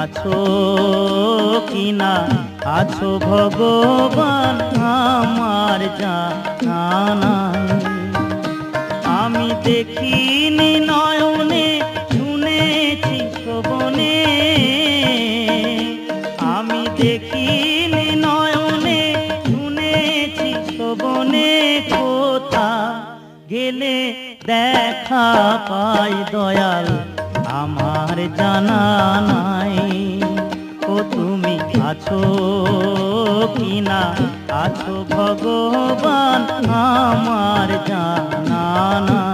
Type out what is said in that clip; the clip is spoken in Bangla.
আছো কিনা আছো ভগবান আমার জানা নাই। আমি দেখিনি নয়নে শুনেছি শ্রবণে, আমি দেখিনি নয়নে শুনেছি শ্রবণে, কোথা গেলে দেখা পাই দয়াল আমার জানা নাই। ও তুমি আছো কিনা আছো ভগবান আমার জানা নাই।